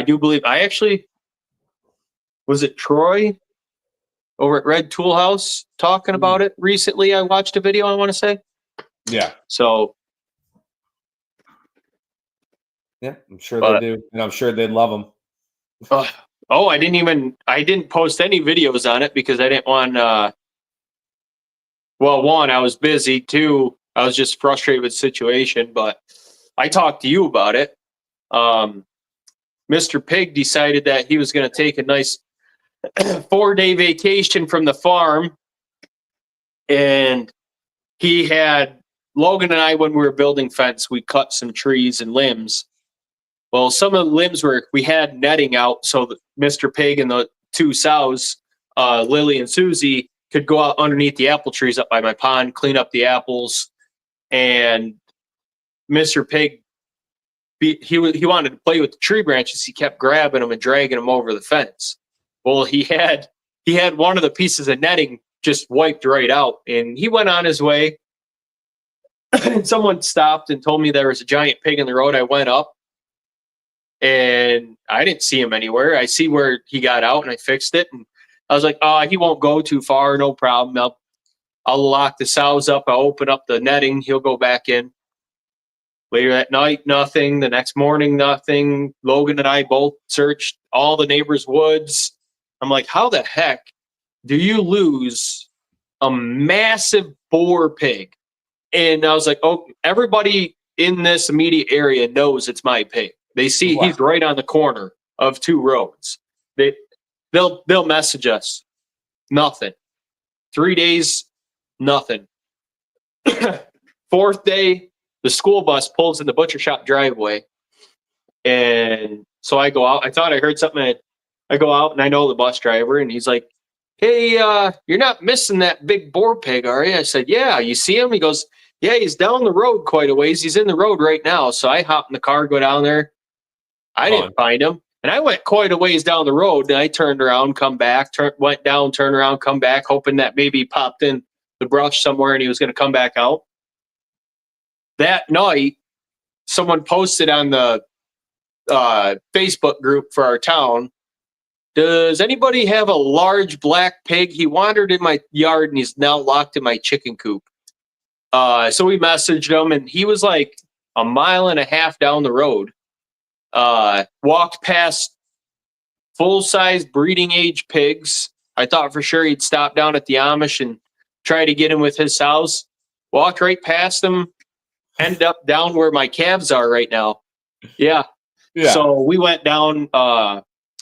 do believe was it Troy over at Red Tool House talking about it recently? I watched a video, I want to say.
Yeah.
So
yeah, I'm sure they do, and I'm sure they'd love them.
I didn't post any videos on it because I didn't want well, one, I was busy. Two, I was just frustrated with the situation, but I talked to you about it. Mr. Pig decided that he was going to take a nice 4-day vacation from the farm. And he had Logan and I, when we were building fence, we cut some trees and limbs. Well, some of the limbs we had netting out so that Mr. Pig and the 2 sows, Lily and Susie, could go out underneath the apple trees up by my pond, clean up the apples. And Mr. Pig, he wanted to play with the tree branches. He kept grabbing them and dragging them over the fence. Well, he had one of the pieces of netting just wiped right out, and he went on his way. And someone stopped and told me there was a giant pig in the road. I went up, and I didn't see him anywhere. I see where he got out, and I fixed it. And I was like, he won't go too far. No problem. I'll lock the sows up. I'll open up the netting. He'll go back in. Later that night, nothing. The next morning, nothing. Logan and I both searched all the neighbors' woods. I'm like, how the heck do you lose a massive boar pig? And I was like, everybody in this immediate area knows it's my pig. They see he's right on the corner of 2 roads. They'll message us. Nothing. 3 days, nothing. 4th day, the school bus pulls in the butcher shop driveway. And so I go out. I thought I heard something. I go out and I know the bus driver, and he's like, hey, you're not missing that big boar pig, are you? I said, yeah. You see him? He goes, yeah, he's down the road quite a ways. He's in the road right now. So I hop in the car, go down there. I didn't find him. And I went quite a ways down the road, and I turned around, come back, went down, turned around, come back, hoping that maybe he popped in the brush somewhere and he was going to come back out. That night, someone posted on the Facebook group for our town, does anybody have a large black pig? He wandered in my yard, and he's now locked in my chicken coop. So we messaged him, and he was like 1.5 miles down the road. Walked past full-size breeding age pigs. I thought for sure he'd stop down at the Amish and try to get him with his sows. Walked right past them, ended up down where my calves are right now. Yeah. So we went down.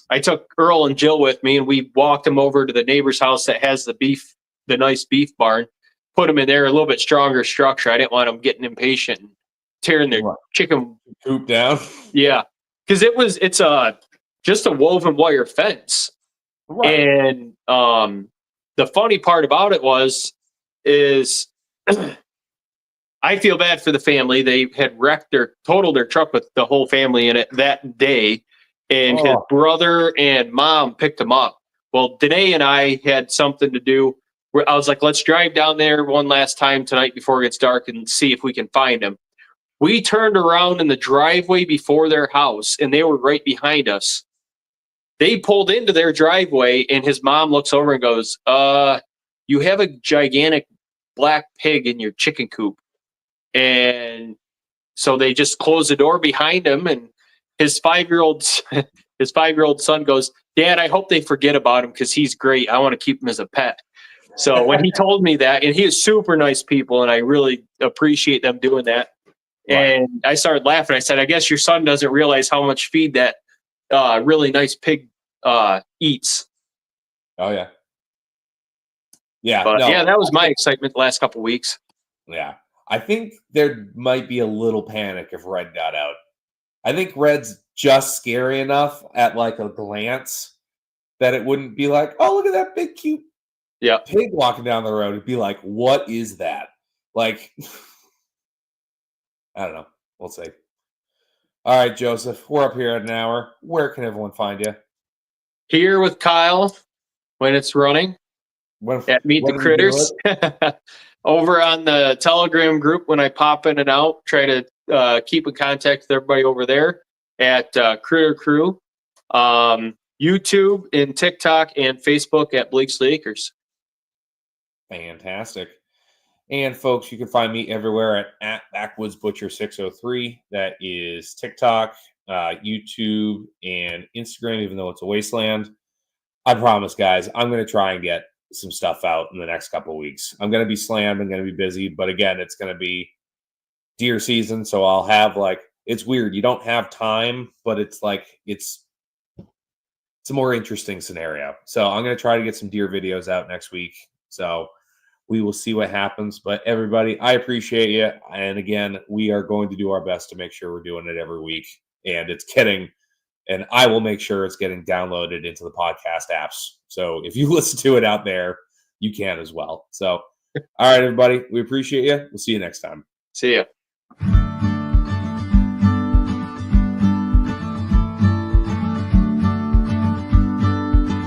I took Earl and Jill with me, and we walked them over to the neighbor's house that has the nice beef barn. Put them in there, a little bit stronger structure. I didn't want them getting impatient and tearing their chicken
coop down.
Yeah. Because it's just a woven wire fence. Right. And the funny part about it is I feel bad for the family. They had totaled their truck with the whole family in it that day. And his brother and mom picked him up. Well, Danae and I had something to do where I was like, let's drive down there one last time tonight before it gets dark and see if we can find him. We turned around in the driveway before their house and they were right behind us. They pulled into their driveway and his mom looks over and goes, you have a gigantic black pig in your chicken coop. And so they just closed the door behind him, and his 5-year-old son goes, Dad, I hope they forget about him because he's great. I want to keep him as a pet. So when he told me that, and he is super nice people, and I really appreciate them doing that. Right. And I started laughing. I said, I guess your son doesn't realize how much feed that really nice pig eats.
Oh, yeah. Yeah.
But, yeah, that was my excitement the last couple of weeks.
Yeah. I think there might be a little panic if Red got out. I think Red's just scary enough at like a glance that it wouldn't be like, oh, look at that big cute pig walking down the road. It'd be like, what is that? Like, I don't know. We'll see. All right, Joseph, we're up here at an hour. Where can everyone find you?
Here with Kyle when it's running at Meet the Critters. Over on the Telegram group when I pop in and out, try to keep in contact with everybody over there at Critter Crew. YouTube and TikTok and Facebook at Bleaksley Acres.
Fantastic. And folks, you can find me everywhere at Backwoods Butcher 603. That is TikTok, YouTube, and Instagram, even though it's a wasteland. I promise, guys, I'm going to try and get some stuff out in the next couple of weeks. I'm going to be slammed. I'm going to be busy. But again, it's going to be deer season. So I'll have it's weird. You don't have time, but it's it's a more interesting scenario. So I'm going to try to get some deer videos out next week. So we will see what happens. But everybody, I appreciate you. And again, we are going to do our best to make sure we're doing it every week. And and I will make sure it's getting downloaded into the podcast apps. So if you listen to it out there, you can as well. So, all right, everybody, we appreciate you. We'll see you next time.
See ya.